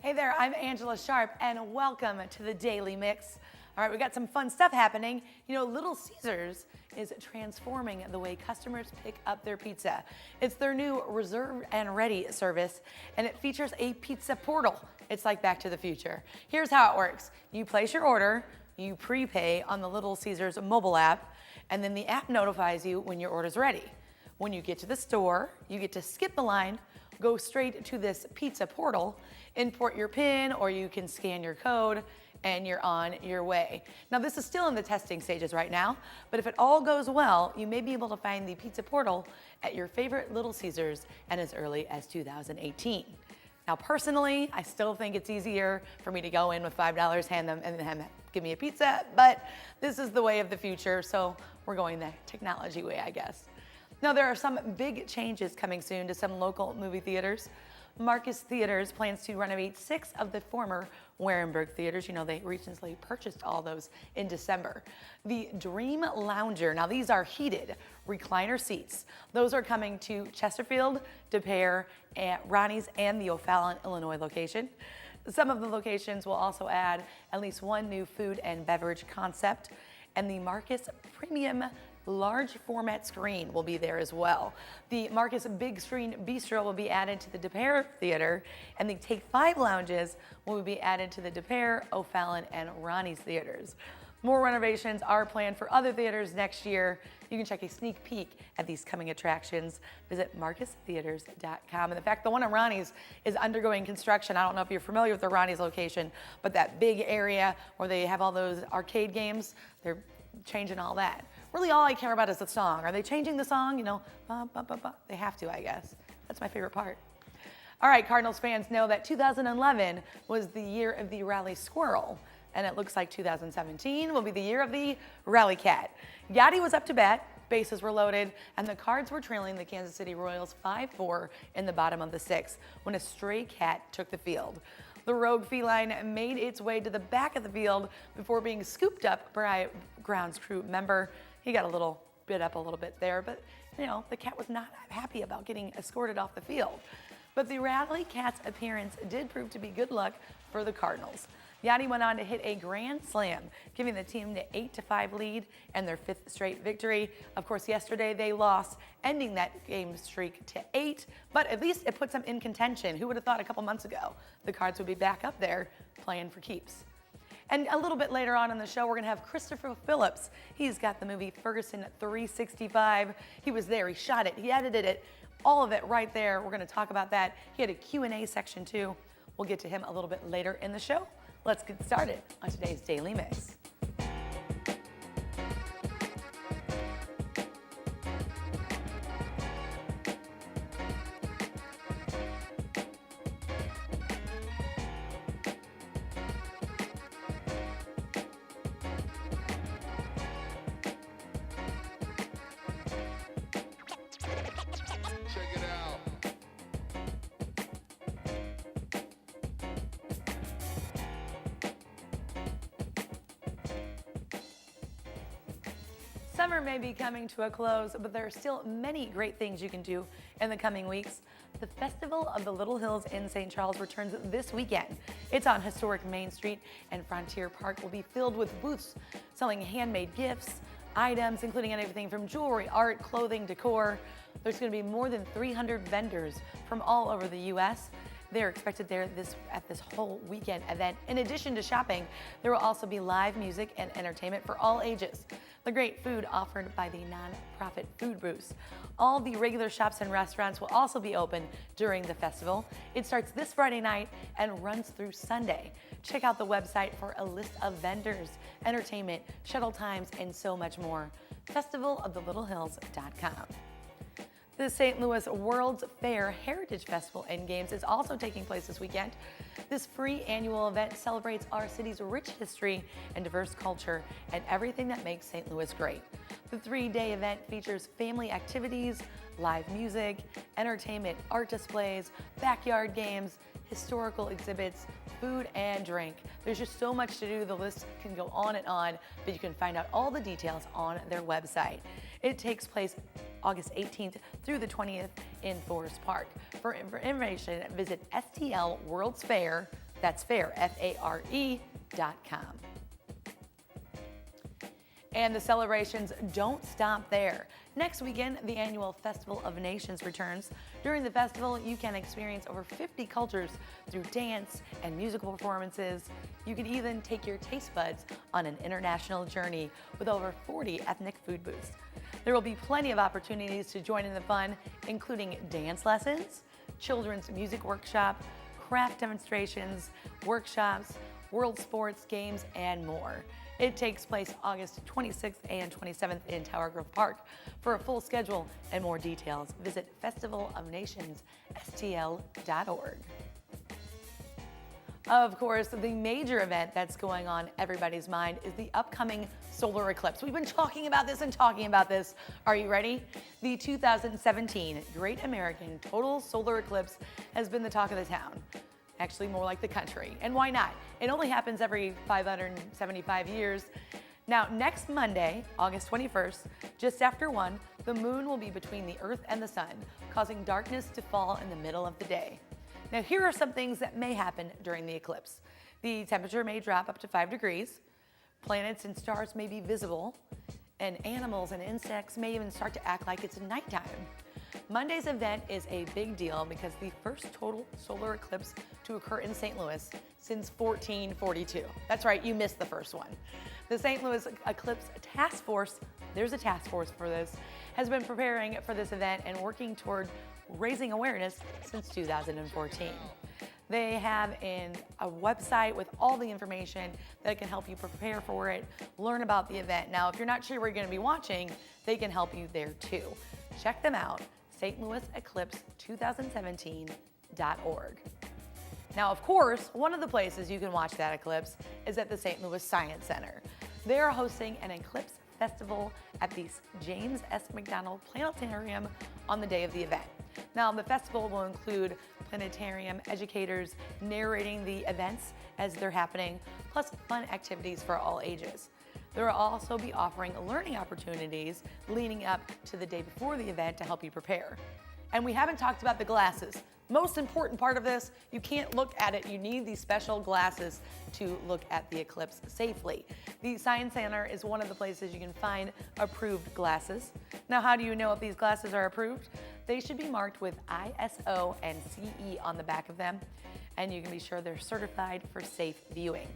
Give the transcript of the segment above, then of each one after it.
Hey there, I'm Angela Sharpe, and welcome to the Daily Mix. All right, we got some fun stuff happening. You know, Little Caesars is transforming the way customers pick up their pizza. It's their new Reserve and Ready service, and it features a pizza portal. It's like Back to the Future. Here's how it works. You place your order, you prepay on the Little Caesars mobile app, and then the app notifies you when your order's ready. When you get to the store, you get to skip the line, go straight to this pizza portal, import your PIN, or you can scan your code, and you're on your way. Now, this is still in the testing stages right now, but if it all goes well, you may be able to find the pizza portal at your favorite Little Caesars and as early as 2018. Now, personally, I still think it's easier for me to go in with $5, hand them, and then give me a pizza, but this is the way of the future, so we're going the technology way, I guess. Now, there are some big changes coming soon to some local movie theaters. Marcus Theaters plans to renovate 6 of the former Warenberg theaters. You know, they recently purchased all those in December. The Dream Lounger, now these are heated recliner seats. Those are coming to Chesterfield, De Pere, and Ronnie's, and the O'Fallon, Illinois location. Some of the locations will also add at least one new food and beverage concept, and the Marcus Premium large format screen will be there as well. The Marcus Big Screen Bistro will be added to the De Pere Theater, and the Take 5 lounges will be added to the De Pere, O'Fallon, and Ronnie's theaters. More renovations are planned for other theaters next year. You can check a sneak peek at these coming attractions. Visit marcustheaters.com. And in fact, the one at Ronnie's is undergoing construction. I don't know if you're familiar with the Ronnie's location, but that big area where they have all those arcade games, they're changing all that. Really, all I care about is the song. Are they changing the song? You know, they have to, I guess. That's my favorite part. All right, Cardinals fans know that 2011 was the year of the Rally Squirrel, and it looks like 2017 will be the year of the Rally Cat. Yachty was up to bat, bases were loaded, and the Cards were trailing the Kansas City Royals 5-4 in the bottom of the 6th when a stray cat took the field. The rogue feline made its way to the back of the field before being scooped up by a grounds crew member. He got a little bit up a little bit there, but you know, the cat was not happy about getting escorted off the field. But the Rally Cat's appearance did prove to be good luck for the Cardinals. Yachty went on to hit a grand slam, giving the team the 8-5 lead and their 5th straight victory. Of course, yesterday they lost, ending that game streak to 8, but at least it puts them in contention. Who would have thought a couple months ago the Cards would be back up there playing for keeps? And a little bit later on in the show, we're going to have Christopher Phillips. He's got the movie Ferguson 365. He was there, he shot it, he edited it, all of it right there. We're going to talk about that. He had a Q&A section too. We'll get to him a little bit later in the show. Let's get started on today's Daily Mix. Summer may be coming to a close, but there are still many great things you can do in the coming weeks. The Festival of the Little Hills in St. Charles returns this weekend. It's on historic Main Street, and Frontier Park will be filled with booths selling handmade gifts, items, including everything from jewelry, art, clothing, decor. There's going to be more than 300 vendors from all over the U.S. They're expected there at this whole weekend event. In addition to shopping, there will also be live music and entertainment for all ages. The great food offered by the nonprofit food booths. All the regular shops and restaurants will also be open during the festival. It starts this Friday night and runs through Sunday. Check out the website for a list of vendors, entertainment, shuttle times, and so much more. festivalofthelittlohills.com. The St. Louis World Fair Heritage Festival and Games is also taking place this weekend. This free annual event celebrates our city's rich history and diverse culture and everything that makes St. Louis great. The 3-day event features family activities, live music, entertainment, art displays, backyard games, historical exhibits, food and drink. There's just so much to do. The list can go on and on, but you can find out all the details on their website. It takes place August 18th through the 20th in Forest Park. For information, visit SPL World Fair That's fair, FARE.com. And the celebrations don't stop there. Next weekend, the annual Festival of Nations returns. During the festival, you can experience over 50 cultures through dance and musical performances. You can even take your taste buds on an international journey with over 40 ethnic food booths. There will be plenty of opportunities to join in the fun, including dance lessons, children's music workshop, craft demonstrations, workshops, world sports, games, and more. It takes place August 26th and 27th in Tower Grove Park. For a full schedule and more details, visit festivalofnationsstl.org. Of course, the major event that's going on everybody's mind is the upcoming solar eclipse. We've been talking about this and talking about this. Are you ready? The 2017 Great American Total Solar Eclipse has been the talk of the town. Actually, more like the country. And why not? It only happens every 575 years. Now, next Monday, August 21st, just after 1, the moon will be between the Earth and the sun, causing darkness to fall in the middle of the day. Now, here are some things that may happen during the eclipse. The temperature may drop up to 5 degrees, planets and stars may be visible, and animals and insects may even start to act like it's nighttime. Monday's event is a big deal because the first total solar eclipse to occur in St. Louis since 1442. That's right, you missed the first one. The St. Louis Eclipse Task Force, there's a task force for this, has been preparing for this event and working toward raising awareness since 2014. They have a website with all the information that can help you prepare for it, learn about the event. Now, if you're not sure where you're going to be watching, they can help you there too. Check them out, stlouiseclipse2017.org. Now, of course, one of the places you can watch that eclipse is at the St. Louis Science Center. They're hosting an Eclipse Festival at the James S. McDonald Planetarium on the day of the event. Now, the festival will include planetarium educators narrating the events as they're happening, plus fun activities for all ages. There will also be offering learning opportunities leading up to the day before the event to help you prepare. And we haven't talked about the glasses. Most important part of this, you can't look at it. You need these special glasses to look at the eclipse safely. The Science Center is one of the places you can find approved glasses. Now, how do you know if these glasses are approved? They should be marked with ISO and CE on the back of them, and you can be sure they're certified for safe viewing.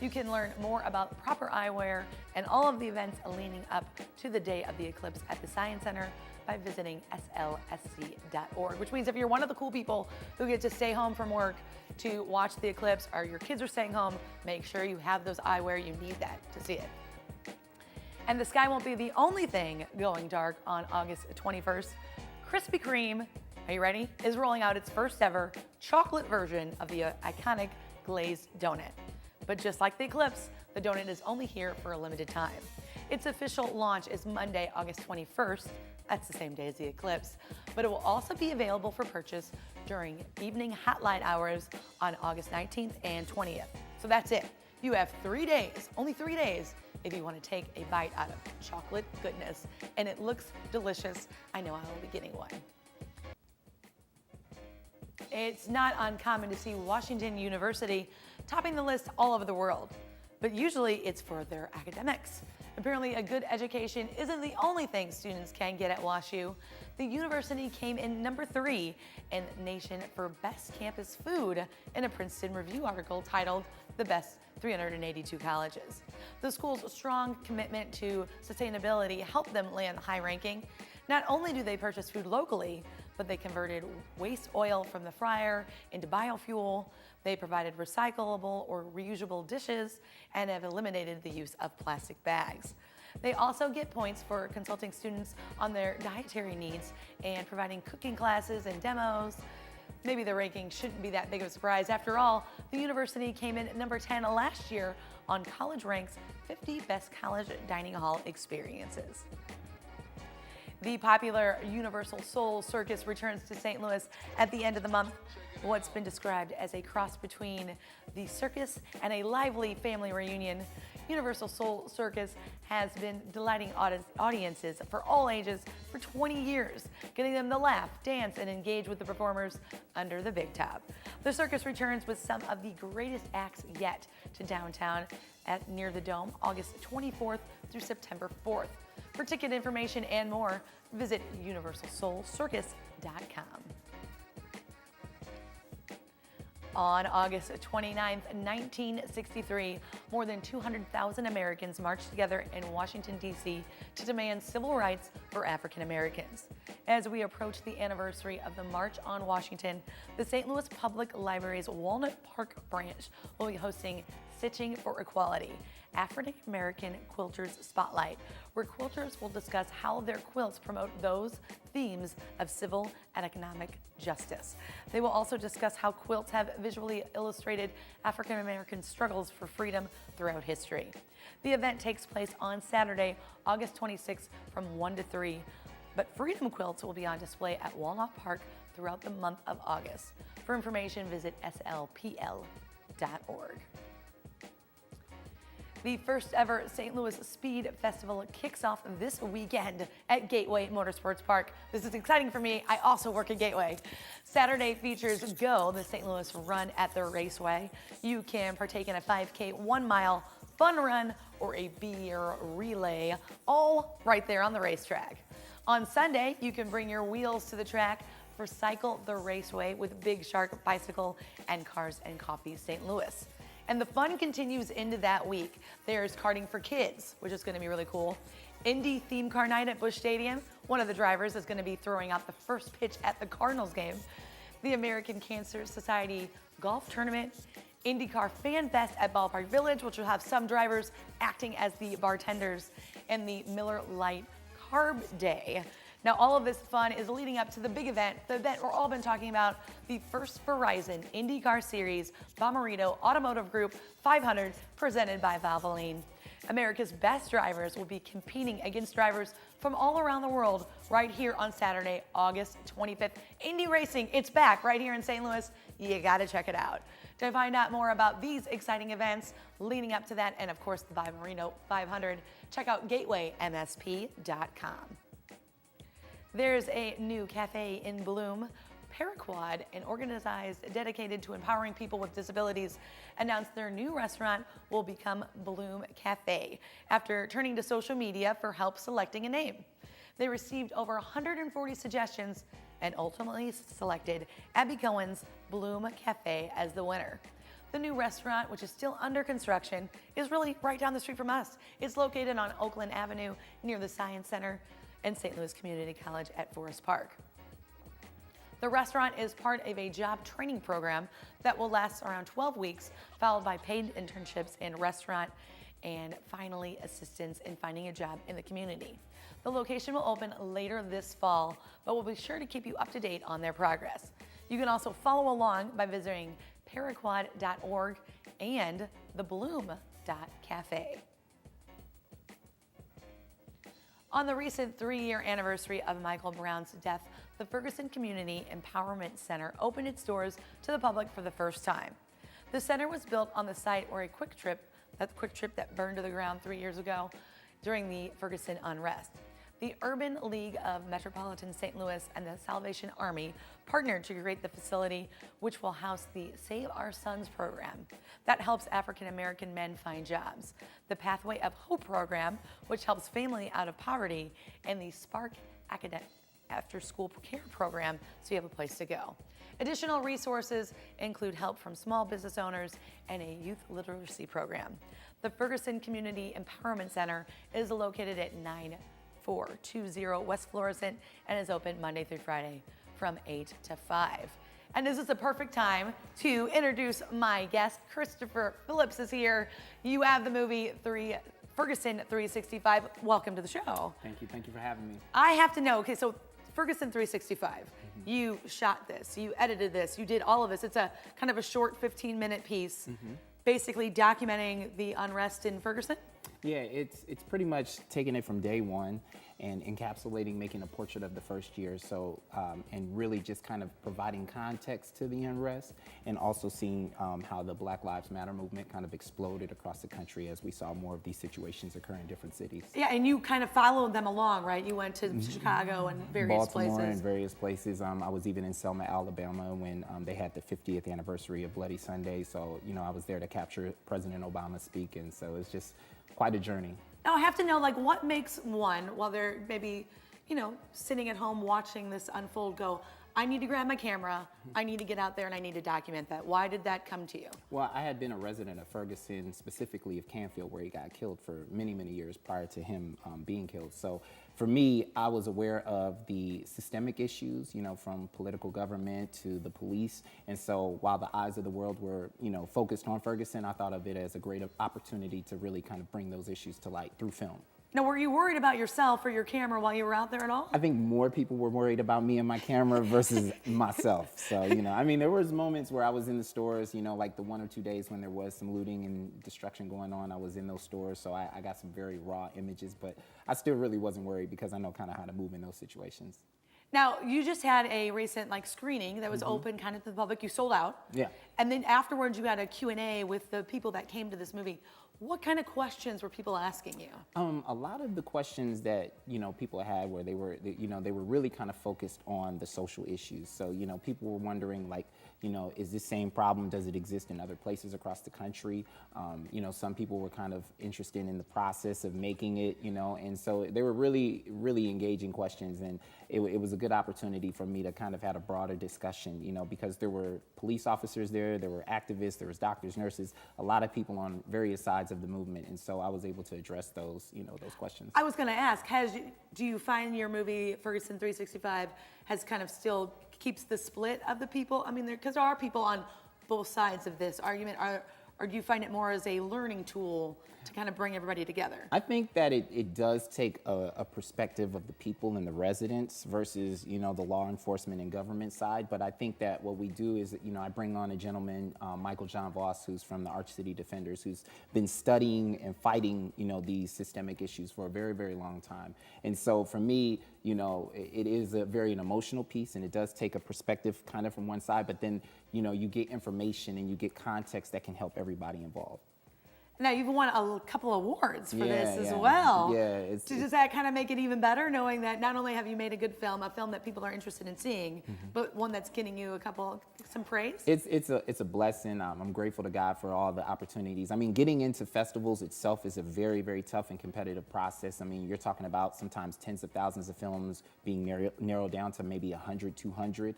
You can learn more about proper eyewear and all of the events leading up to the day of the eclipse at the Science Center by visiting slsc.org, which means if you're one of the cool people who get to stay home from work to watch the eclipse, or your kids are staying home, make sure you have those eyewear. You need that to see it. And the sky won't be the only thing going dark on August 21st. Krispy Kreme, are you ready, is rolling out its first ever chocolate version of the iconic glazed donut. But just like the eclipse, the donut is only here for a limited time. Its official launch is Monday, August 21st. That's the same day as the eclipse. But it will also be available for purchase during evening hotline hours on August 19th and 20th. So that's it. You have 3 days, only 3 days, if you want to take a bite out of chocolate goodness. And it looks delicious. I know I will be getting one. It's not uncommon to see Washington University topping the list all over the world, but usually it's for their academics. Apparently, a good education isn't the only thing students can get at WashU. The university came in number 3 in the nation for best campus food in a Princeton Review article titled The Best 382 Colleges. The school's strong commitment to sustainability helped them land the high ranking. Not only do they purchase food locally, but they converted waste oil from the fryer into biofuel. They provided recyclable or reusable dishes and have eliminated the use of plastic bags. They also get points for consulting students on their dietary needs and providing cooking classes and demos. Maybe the ranking shouldn't be that big of a surprise. After all, the university came in at number 10 last year on College Rank's 50 Best College Dining Hall Experiences. The popular Universal Soul Circus returns to St. Louis at the end of the month. What's been described as a cross between the circus and a lively family reunion, Universal Soul Circus has been delighting audiences for all ages for 20 years, getting them to laugh, dance, and engage with the performers under the big top. The circus returns with some of the greatest acts yet to downtown near the Dome, August 24th through September 4th. For ticket information and more, visit universalsoulcircus.com. On August 29, 1963, more than 200,000 Americans marched together in Washington, D.C. to demand civil rights for African Americans. As we approach the anniversary of the March on Washington, the St. Louis Public Library's Walnut Park branch will be hosting Stitching for Equality, African American Quilters Spotlight, where quilters will discuss how their quilts promote those themes of civil and economic justice. They will also discuss how quilts have visually illustrated African American struggles for freedom throughout history. The event takes place on Saturday, August 26th from 1 to 3, but freedom quilts will be on display at Walnut Park throughout the month of August. For information, visit slpl.org. The first ever St. Louis Speed Festival kicks off this weekend at Gateway Motorsports Park. This is exciting for me. I also work at Gateway. Saturday features Go, the St. Louis Run at the Raceway. You can partake in a 5K 1 mile fun run or a beer relay, all right there on the racetrack. On Sunday, you can bring your wheels to the track for Cycle the Raceway with Big Shark Bicycle and Cars and Coffee St. Louis. And the fun continues into that week. There's karting for kids, which is going to be really cool. Indy theme car night at Busch Stadium. One of the drivers is going to be throwing out the first pitch at the Cardinals game. The American Cancer Society Golf Tournament. IndyCar Fan Fest at Ballpark Village, which will have some drivers acting as the bartenders. And the Miller Lite Carb Day. Now, all of this fun is leading up to the big event, the event we've all been talking about, the first Verizon IndyCar Series Bommarito Automotive Group 500, presented by Valvoline. America's best drivers will be competing against drivers from all around the world right here on Saturday, August 25th. Indy Racing, it's back right here in St. Louis. You gotta check it out. To find out more about these exciting events leading up to that, and of course the Bommarito 500, check out gatewaymsp.com. There's a new cafe in Bloom. Paraquad, an organization dedicated to empowering people with disabilities, announced their new restaurant will become Bloom Cafe after turning to social media for help selecting a name. They received over 140 suggestions and ultimately selected Abby Cohen's Bloom Cafe as the winner. The new restaurant, which is still under construction, is really right down the street from us. It's located on Oakland Avenue near the Science Center and St. Louis Community College at Forest Park. The restaurant is part of a job training program that will last around 12 weeks, followed by paid internships in restaurant and finally assistance in finding a job in the community. The location will open later this fall, but we'll be sure to keep you up to date on their progress. You can also follow along by visiting paraquad.org and thebloom.cafe. On the recent 3-year anniversary of Michael Brown's death, the Ferguson Community Empowerment Center opened its doors to the public for the first time. The center was built on the site where a quick trip that burned to the ground 3 years ago during the Ferguson unrest. The Urban League of Metropolitan St. Louis and the Salvation Army partnered to create the facility, which will house the Save Our Sons program that helps African American men find jobs, the Pathway of Hope program, which helps family out of poverty, and the Spark Academic after-school care program, so you have a place to go. Additional resources include help from small business owners and a youth literacy program. The Ferguson Community Empowerment Center is located at 9420 West Florissant and is open Monday through Friday from 8 to 5. And this is the perfect time to introduce my guest. Christopher Phillips is here. You have the movie Ferguson 365. Welcome to the show. Thank you for having me. I have to know, okay, so Ferguson 365, you shot this, you edited this, you did all of this. It's a kind of a short 15-minute piece, basically documenting the unrest in Ferguson. Yeah, it's pretty much taking it from day one and encapsulating, making a portrait of the first year. So, and really just kind of providing context to the unrest, and also seeing how the Black Lives Matter movement kind of exploded across the country as we saw more of these situations occur in different cities. Yeah, and you kind of followed them along, right? You went to Chicago and various Baltimore places. and various places. I was even in Selma, Alabama when they had the 50th anniversary of Bloody Sunday. So, I was there to capture President Obama speak, and so it's just quite a journey. Now I have to know, like, what makes one, while they're maybe, sitting at home watching this unfold, go, I need to grab my camera, I need to get out there and I need to document that. Why did that come to you? Well, I had been a resident of Ferguson, specifically of Canfield, where he got killed for many, many years prior to him being killed. So for me, I was aware of the systemic issues, from political government to the police. And so while the eyes of the world were, focused on Ferguson, I thought of it as a great opportunity to really kind of bring those issues to light through film. Now, were you worried about yourself or your camera while you were out there at all? I think more people were worried about me and my camera versus myself. So, there was moments where I was in the stores, like the 1 or 2 days when there was some looting and destruction going on, I was in those stores. So I got some very raw images, but I still really wasn't worried because I know kind of how to move in those situations. Now, you just had a recent screening that was open kind of to the public. You sold out. Yeah. And then afterwards you had a Q&A with the people that came to this movie. What kind of questions were people asking you? A lot of the questions that, people had were they were really kind of focused on the social issues. So, people were wondering, like, is this same problem, does it exist in other places across the country? Some people were kind of interested in the process of making it, and so they were really, really engaging questions. And it was a good opportunity for me to kind of have a broader discussion, because there were police officers there were activists, there was doctors, nurses, a lot of people on various sides of the movement. And so I was able to address those, those questions. I was going to ask, do you find your movie, Ferguson 365, has kind of still keeps the split of the people? I mean, because there are people on both sides of this argument, or do you find it more as a learning tool to kind of bring everybody together? I think that it does take a perspective of the people and the residents versus, the law enforcement and government side. But I think that what we do is, I bring on a gentleman, Michael John Voss, who's from the Arch City Defenders, who's been studying and fighting, these systemic issues for a very, very long time. And so for me, it is a very an emotional piece, and it does take a perspective kind of from one side, but then, you get information and you get context that can help everybody involved. Now, you've won a couple awards for this as well. Yeah. Does that kind of make it even better, knowing that not only have you made a good film, a film that people are interested in seeing, but one that's getting you some praise? It's a blessing. I'm grateful to God for all the opportunities. I mean, getting into festivals itself is a very, very tough and competitive process. I mean, you're talking about sometimes tens of thousands of films being narrowed down to maybe 100, 200.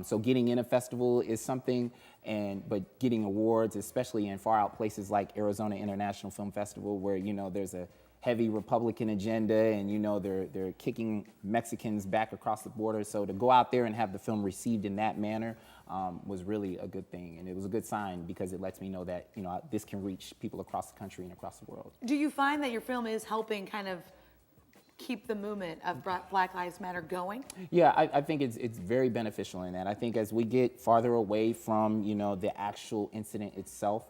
So getting in a festival is something, but getting awards, especially in far out places like Arizona International Film Festival, where there's a heavy Republican agenda, and they're kicking Mexicans back across the border. So to go out there and have the film received in that manner was really a good thing, and it was a good sign because it lets me know that this can reach people across the country and across the world. Do you find that your film is helping kind of keep the movement of Black Lives Matter going? Yeah, I think it's very beneficial in that. I think as we get farther away from the actual incident itself,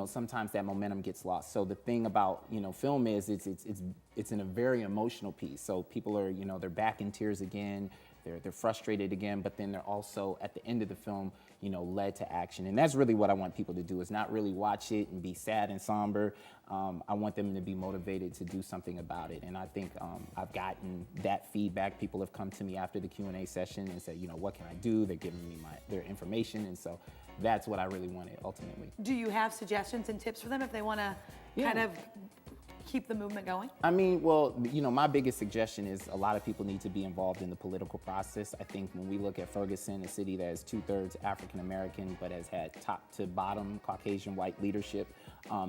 sometimes that momentum gets lost. So the thing about film is it's in a very emotional piece. So people are they're back in tears again. They're frustrated again, but then they're also at the end of the film led to action. And that's really what I want people to do, is not really watch it and be sad and somber. I want them to be motivated to do something about it. And I think I've gotten that feedback. People have come to me after the Q&A session and said, what can I do? They're giving me their information. And so that's what I really wanted ultimately. Do you have suggestions and tips for them if they want to kind of keep the movement going? I mean, well, my biggest suggestion is a lot of people need to be involved in the political process. I think when we look at Ferguson, a city that is 2/3 African American but has had top to bottom Caucasian white leadership,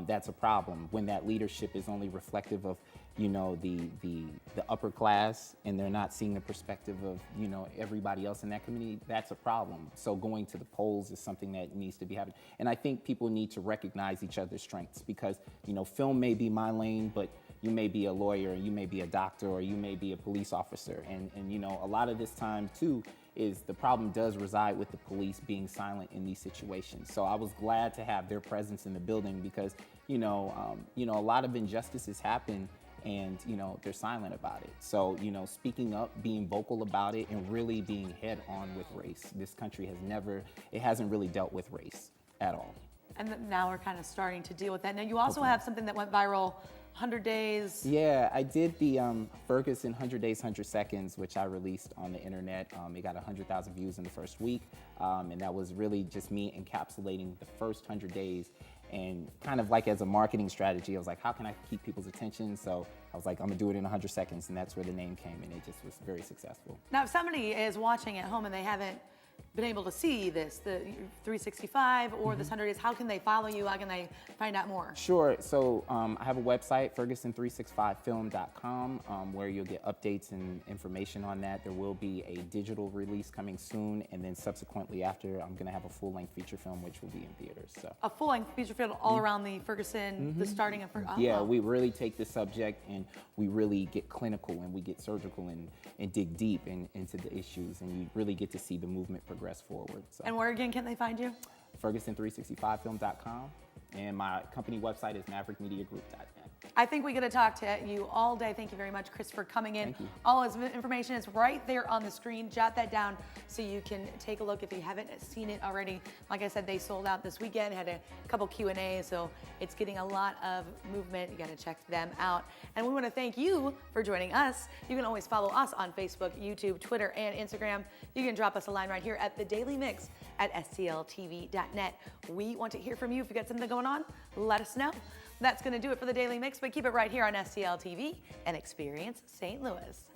that's a problem. When that leadership is only reflective of the upper class, and they're not seeing the perspective of everybody else in that community, that's a problem. So going to the polls is something that needs to be happening. And I think people need to recognize each other's strengths, because film may be my lane, but you may be a lawyer, you may be a doctor, or you may be a police officer. And a lot of this time too is the problem does reside with the police being silent in these situations. So I was glad to have their presence in the building, because a lot of injustices happen, and they're silent about it. So speaking up, being vocal about it, and really being head on with race. This country hasn't really dealt with race at all. And now we're kind of starting to deal with that. Now you also have something that went viral, 100 days. Yeah, I did the Ferguson 100 Days, 100 Seconds, which I released on the internet. It got 100,000 views in the first week, and that was really just me encapsulating the first 100 days. And kind of like as a marketing strategy, I was like, how can I keep people's attention? So I was like, I'm gonna do it in 100 seconds, and that's where the name came, and it just was very successful. Now, if somebody is watching at home and they haven't been able to see this, the 365 or this 100 days, how can they follow you? How can they find out more? Sure. So I have a website, Ferguson365film.com, where you'll get updates and information on that. There will be a digital release coming soon, and then subsequently after, I'm going to have a full-length feature film, which will be in theaters. So a full-length feature film all around the Ferguson, the starting of Ferguson. Yeah, we really take the subject and we really get clinical and we get surgical and dig deep into the issues, and you really get to see the movement progress forward. So. And where again can they find you? Ferguson365film.com, and my company website is maverickmediagroup.net. I think we get to talk to you all day. Thank you very much, Chris, for coming in. Thank you. All his information is right there on the screen. Jot that down so you can take a look if you haven't seen it already. Like I said, they sold out this weekend, had a couple Q&As, so it's getting a lot of movement. You gotta check them out. And we wanna thank you for joining us. You can always follow us on Facebook, YouTube, Twitter, and Instagram. You can drop us a line right here at The Daily Mix at stltv.net. We want to hear from you. If you got something going on, let us know. That's going to do it for The Daily Mix, but keep it right here on STL TV and Experience St. Louis.